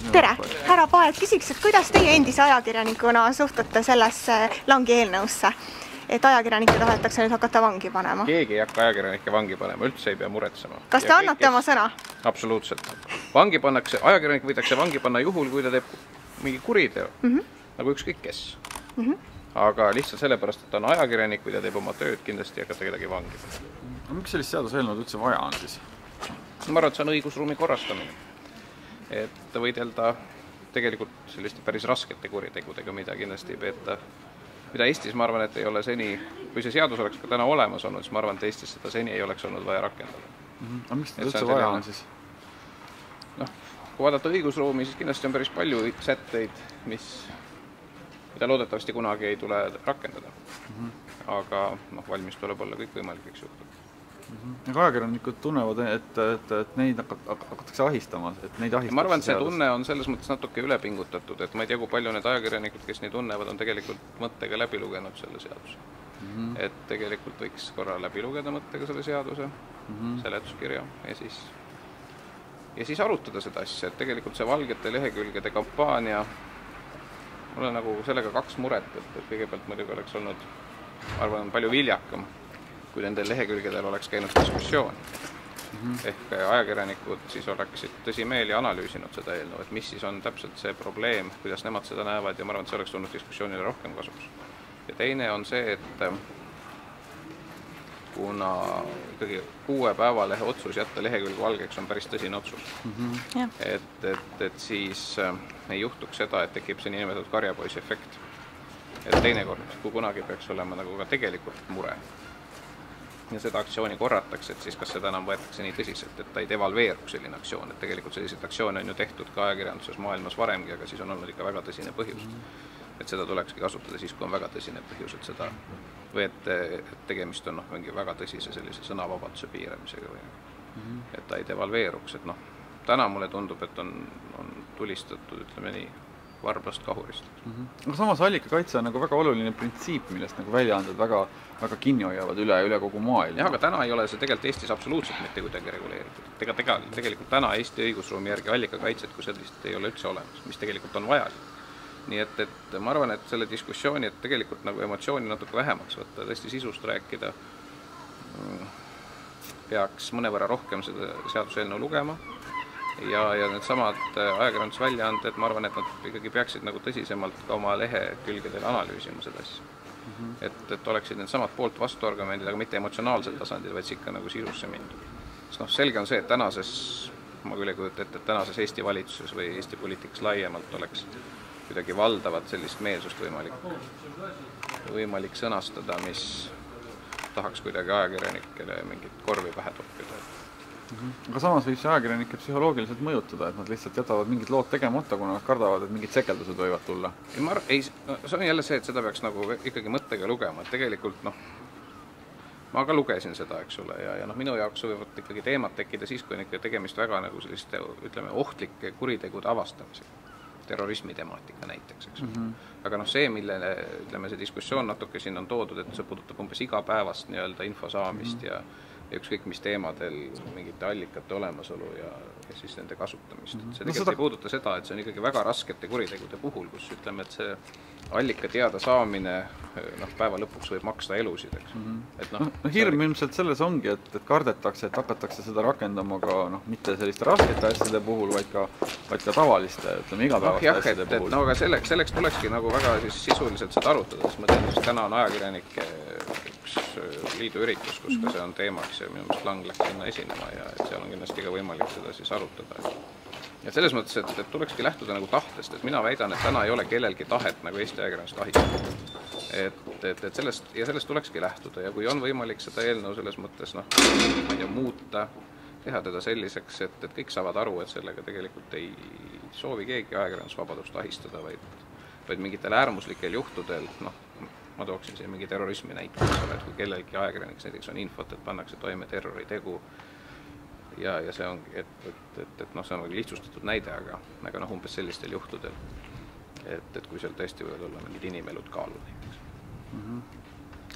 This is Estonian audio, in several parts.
Tere, härra Paet, küsiks, et kuidas teie endise ajakirjanikuna suhtute sellesse langi eelnõusse, et ajakirjanikke tahetakse nüüd hakata vangi panema? Keegi ei hakka ajakirjanikke vangi panema, üldse ei pea muretsema. Kas te annate oma sõna? Absoluutselt. Vangi pannakse, ajakirjanik võidakse vangi panna juhul, kui ta teeb mingi kuriteo, nagu ükskõik kes. Aga lihtsalt sellepärast, et ta on ajakirjanik, kui ta teeb oma tööd, kindlasti ei hakata kedagi vangi panema. Miks sellist seaduseelnõud üldse vaja on siis? Ma arvan, et see on õigusruumi korrastamine. Et võidelda tegelikult selliste päris raskete kuritegudega, mida kindlasti ei peeta, mida Eestis, ma arvan, et ei ole seni, kui see seadus oleks ka täna olemas olnud, siis ma arvan, et Eestis seda seni ei oleks olnud vaja rakendada. Aga miks seda üldse vaja on siis? Kui vaadata õigusruumi, siis kindlasti on päris palju sätteid, mida loodetavasti kunagi ei tule rakendada. Aga valmis tuleb olla kõik võimalikeks juhtud. Aga ajakirjanikud tunnevad, et neid hakatakse ahistama, et neid ahistatakse. Ma arvan, et see tunne on selles mõttes natuke ülepingutatud, et ma ei tea, kui palju need ajakirjanikud, kes nii tunnevad, on tegelikult mõttega läbi lugenud selle seaduse. Et tegelikult võiks korra läbi lugeda mõttega selle seaduse, seletuskirja ja siis arutada seda asja, et tegelikult see valgete lehekülgede kampaania, mul on nagu sellega kaks muret, et kõigepealt muidugi oleks olnud, ma arvan, palju viljakam, kui nendel lehekülgedel oleks käinud diskussioon. Ehk ajakirjanikud siis oleksid tõsimeeli analüüsinud seda eelnõu, et mis siis on täpselt see probleem, kuidas nemad seda näevad ja ma arvan, et see oleks tulnud diskussioonile rohkem kasuks. Ja teine on see, et kuna ikkagi 6 päevalehe otsus jätta lehekülg valgeks on päris tõsine otsus. Et siis ei juhtuks seda, et tekib see niinimetatud karjapoisi efekt. Et teinekord, kui kunagi peaks olema nagu ka tegelikult mure ja seda aktsiooni korratakse, et siis kas seda enam võetakse nii tõsiselt, et ta ei devalveeruks selline aktsioon, et tegelikult selliseid aktsioone on ju tehtud ka ajakirjanduses maailmas varemgi, aga siis on olnud ikka väga tõsine põhjus. Et seda tulekski kasutada siis, kui on väga tõsine põhjus, et seda või et tegemist on mingi väga tõsise sellise sõnavabaduse piiramisega või et ta ei devalveeruks. Et täna mulle tundub, et on tulistatud, ütleme nii, varblast kahurist. Aga samas allikakaitse on nagu väga oluline printsiip, millest nagu väljaanded väga kinni hoiavad üle kogu maailma. Jah, aga täna ei ole see tegelikult Eestis absoluutselt mitte kuidagi reguleeritud. Tegelikult täna Eesti õigusruumi järgi allikakaitset, kui sellist ei ole üldse olemas, mis tegelikult on vajalik. Nii et ma arvan, et selle diskussiooni, et tegelikult nagu emotsiooni natuke vähemaks võtta, tõesti sisust rääkida, peaks mõnevõrra rohkem seda seaduseelnõu lugema. Ja need samad ajakirjandusväljaanded, ma arvan, et nad ikkagi peaksid nagu tõsisemalt ka oma lehekülgedel analüüsima seda asja. Et oleksid need samad poolt vastuargumendid, aga mitte emotsionaalsel tasandil, vaid ikka nagu sisusse mindud. Selge on see, et tänases, ma küll ei kujuta ette, et tänases Eesti valitsuses või Eesti poliitikas laiemalt oleks kuidagi valdavat sellist meelsust võimalik sõnastada, mis tahaks kuidagi ajakirjanikele mingit korvi pähe toppida. Aga samas võib see ajakirjanikke psühholoogiliselt mõjutada, et nad lihtsalt jätavad mingid lood tegemata, kuna nad kardavad, et mingid sekeldused võivad tulla. See on jälle see, et seda peaks nagu ikkagi mõttega lugema, et tegelikult ma ka lugesin seda, eks ole, ja minu jaoks võivad ikkagi teemad tekkida siis, kui on ikka tegemist väga nagu selliste, ütleme, ohtlike kuritegude avastamisega. Terrorismi temaatika näiteks, eks ole. Aga see, millele, ütleme, see diskussioon natuke siin on toodud, et see puudutab umbes igapäevast nii-öelda info saamist ja ükskõik mis teemadel mingite allikate olemasolu ja siis nende kasutamist. See tegelikult ei puuduta seda, et see on ikkagi väga raskete kuritegude puhul, kus ütleme, et see allika teada saamine päeva lõpuks võib maksta elusid, eks. Hirm ilmselt selles ongi, et kardetakse, et hakatakse seda rakendama ka mitte selliste raskete asjade puhul, vaid ka tavaliste, ütleme, igapäevaste asjade puhul. Aga selleks tulekski nagu väga sisuliselt seda arutada, sest ma tean, et täna on ajakirjanike üks liidu üritus, kus ka see on teemaks ja minu meelest Lang läks sinna esinema ja seal on kindlasti ka võimalik seda siis arutada. Ja selles mõttes, et tulekski lähtuda nagu tahtest, et mina väidan, et täna ei ole kellelgi tahet nagu Eesti ajakirjandust ahistada. Sellest tulekski lähtuda ja kui on võimalik seda eelnõu selles mõttes muuta, teha teda selliseks, et kõik saavad aru, et sellega tegelikult ei soovi keegi ajakirjandusvabadust ahistada, vaid mingitel äärmuslikel juhtudel, ma tooksin siin mingi terrorismi näite, et kui kellelgi ajakirjaniks näiteks on infot, et pannakse toime terroritegu ja see ongi, et see on lihtsustatud näide, aga umbes sellistel juhtudel, et kui seal tõesti võivad olla mingid inimelud kaalud näiteks.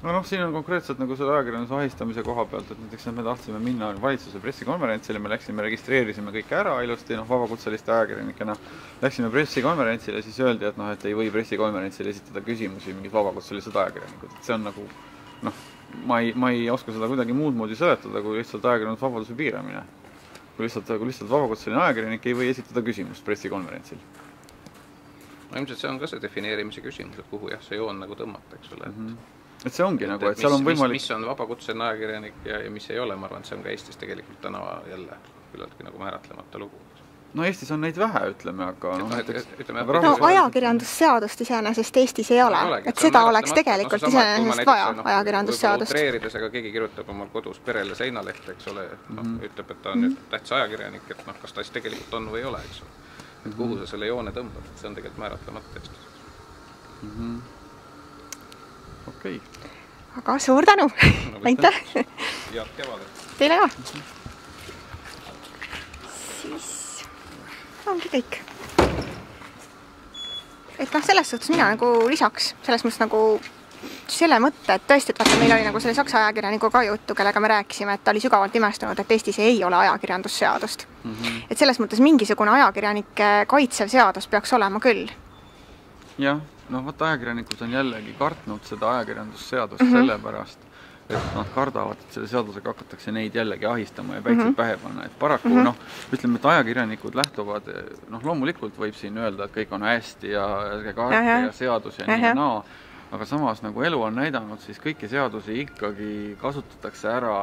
no siin on konkreetselt nagu selle ajakirjanduse ahistamise koha pealt, et näiteks me tahtsime minna valitsuse pressikonverentsile, me läksime, registreerisime kõik ära ilusti, vabakutseliste ajakirjanikena, läksime pressikonverentsile, siis öeldi, et et ei või pressikonverentsile esitada küsimusi mingid vabakutselised ajakirjanikud, et see on nagu ma ei oska seda kuidagi muud moodi seletada, kui lihtsalt ajakirjandusvabaduse piiramine. Kui lihtsalt vabakutseline ajakirjanik ei või esitada küsimust pressikonverentsil. Ilmselt see on ka see defineerimise küsimus, et kuhu see joon nagu tõmmata, eks ole. Et see ongi nagu, et seal on võimalik... Mis on vabakutseline ajakirjanik ja mis ei ole, ma arvan, et see on ka Eestis tegelikult täna jälle küllaltki nagu määratlemata lugu. No Eestis on neid vähe, ütleme, aga... ajakirjandusseadust iseenesest Eestis ei ole. Et seda oleks tegelikult iseenesest vaja, ajakirjandusseadust. Utreerides, aga keegi kirjutab omal kodus perele seinalehte, eks ole, ütleb, et ta on nüüd tähtsa ajakirjanik, et kas ta siis tegelikult on või ei ole, eks ole. Et kuhu sa selle joone tõmbad, see on tegelikult määratlemata Eestis. Okei. Aga suur tänu! Aitäh! Head kevadet! Teile ka! Siis ongi kõik. Et selles suhtes mina nagu lisaks, selles mõttes nagu selle mõtte, et tõesti, et vaata, meil oli nagu selle saksa ajakirjaniku ka juttu, kellega me rääkisime, et ta oli sügavalt imestunud, et Eestis ei ole ajakirjandusseadust. Et selles mõttes mingisugune ajakirjanike kaitsev seadus peaks olema küll. Jah, vaata ajakirjanikud on jällegi kartnud seda ajakirjandusseadust sellepärast, et nad kardavad, et selle seadusega hakatakse neid jällegi ahistama ja päitsed pähe panna. Et paraku, ütleme, et ajakirjanikud lähtuvad, loomulikult võib siin öelda, et kõik on hästi ja karta ja seadus ja nii ja naa. Aga samas nagu elu on näidanud, siis kõiki seadusi ikkagi kasutatakse ära,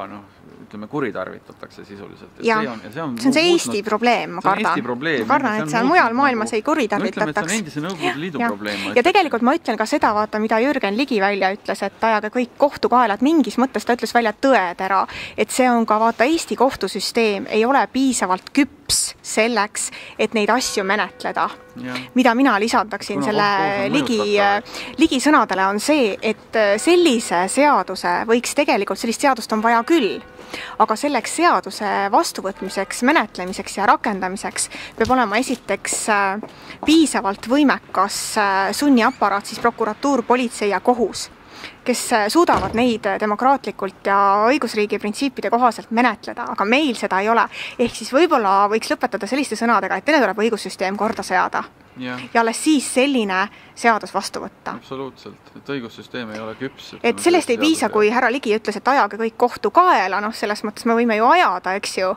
ütleme, kuritarvitatakse sisuliselt. Ja, see on see Eesti probleem, ma kardan. Ma kardan, et see on mujal maailmas ei kuritarvitataks. Ütleme, et see on endise Nõukogude Liidu probleem. Ja tegelikult ma ütlen ka seda, vaata, mida Jürgen Ligi välja ütles, et ajage kõik kohtukaelad, mingis mõttes ta ütles välja tõetera, et see on ka, vaata, Eesti kohtusüsteem ei ole piisavalt küps selleks, et neid asju menetleda. Mida mina lisandaksin selle Ligi sõnadele on see, et sellise seaduse võiks tegelikult, sellist seadust on vaja küll, aga selleks seaduse vastuvõtmiseks, menetlemiseks ja rakendamiseks peab olema esiteks piisavalt võimekas sunniaparaat, siis prokuratuur, politsei ja kohus, kes suudavad neid demokraatlikult ja õigusriigi printsiipide kohaselt menetleda, aga meil seda ei ole. Ehk siis võib-olla võiks lõpetada selliste sõnadega, et enne tuleb õigussüsteem korda seada. Ja alles siis selline seadus vastu võtta. Absoluutselt, et õigussüsteem ei ole küps. Et sellest ei piisa, kui härra Ligi ütles, et ajage kõik kohtu kaela, selles mõttes me võime ju ajada, eks ju.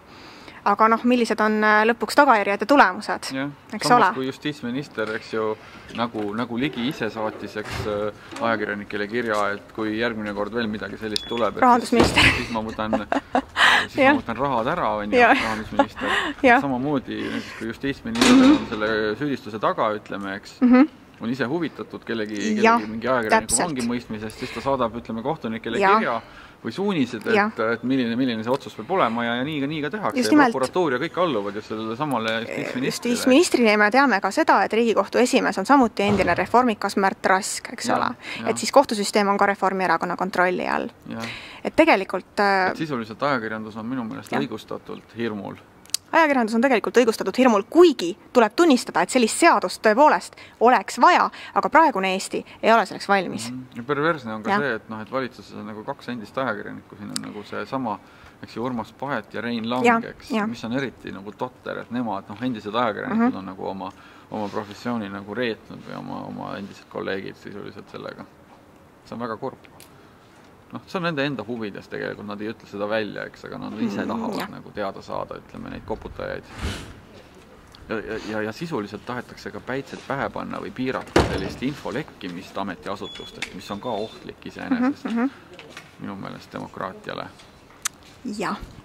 Aga millised on lõpuks tagajärjed ja tulemused, eks ole? Samas kui justiitsminister, eks ju, nagu Ligi ise saatis, eks ajakirjanikele kirja, et kui järgmine kord veel midagi sellist tuleb, siis ma võtan rahad ära, on ju, rahandusminister. Samamoodi, kui justiitsminister on selle süüdistuse taga, ütleme, eks, on ise huvitatud kellegi mingi ajakirjaniku vangi mõistmisest, siis ta saadab, ütleme, kohtunikele kirja või suunised, et milline see otsus peab olema ja nii ka tehakse. Ja prokuratuur ja kõik alluvad just sellele samale justiitsministrile. Justiitsministrile me teame ka seda, et Riigikohtu esimees on samuti endine reformikas Märt Rask, eks ole. Et siis kohtusüsteem on ka Reformierakonna kontrolli all. Et tegelikult... Sisuliselt ajakirjandus on minu meelest õigustatult hirmul. Ajakirjandus on tegelikult õigustatud hirmul, kuigi tuleb tunnistada, et sellist seadust tõepoolest oleks vaja, aga praegune Eesti ei ole selleks valmis. Perversne on ka see, et valitsuses on nagu 2 endist ajakirjanikku, siin on nagu see sama, eks ju, Urmas Paet ja Rein Lang, mis on eriti nagu totter, et nemad, endised ajakirjanikud on nagu oma professiooni nagu reetnud või oma endised kolleegid sisuliselt sellega. See on väga kurb. See on nende enda huvides tegelikult, nad ei ütle seda välja, eks, aga nad ise tahavad nagu teada saada, ütleme, neid koputajaid. Ja sisuliselt tahetakse ka päitsed pähe panna või piirata sellist info lekkimist ametiasutustest, mis on ka ohtlik iseenesest minu meelest demokraatiale.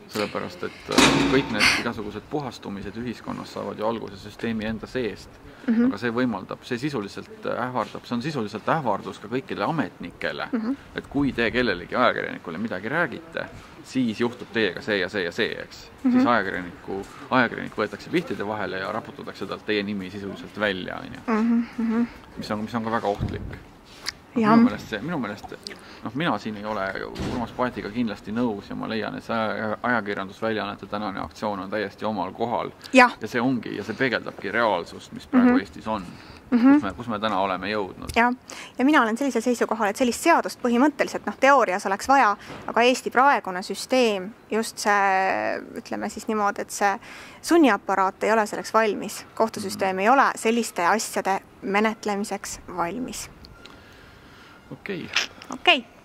Sellepärast, et kõik need igasugused puhastumised ühiskonnas saavad ju alguse süsteemi enda seest, aga see võimaldab, see sisuliselt ähvardab, see on sisuliselt ähvardus ka kõikidele ametnikele, et kui te kellelegi ajakirjanikule midagi räägite, siis juhtub teiega see ja see ja see, eks. Siis ajakirjanik võetakse pihtide vahele ja raputatakse talt teie nimi sisuliselt välja, mis on ka väga ohtlik. Minu meelest, mina siin ei ole Urmas Paetiga kindlasti nõus ja ma leian, et see ajakirjandusväljaannete tänane aktsioon on täiesti omal kohal. Ja see ongi, ja see peegeldabki reaalsust, mis praegu Eestis on. kus me täna oleme jõudnud. Ja mina olen sellisel seisukohal, et sellist seadust põhimõtteliselt teoorias oleks vaja, aga Eesti praegune süsteem, just see, ütleme siis niimoodi, et see sunniaparaat ei ole selleks valmis. Kohtusüsteem ei ole selliste asjade menetlemiseks valmis. Okei.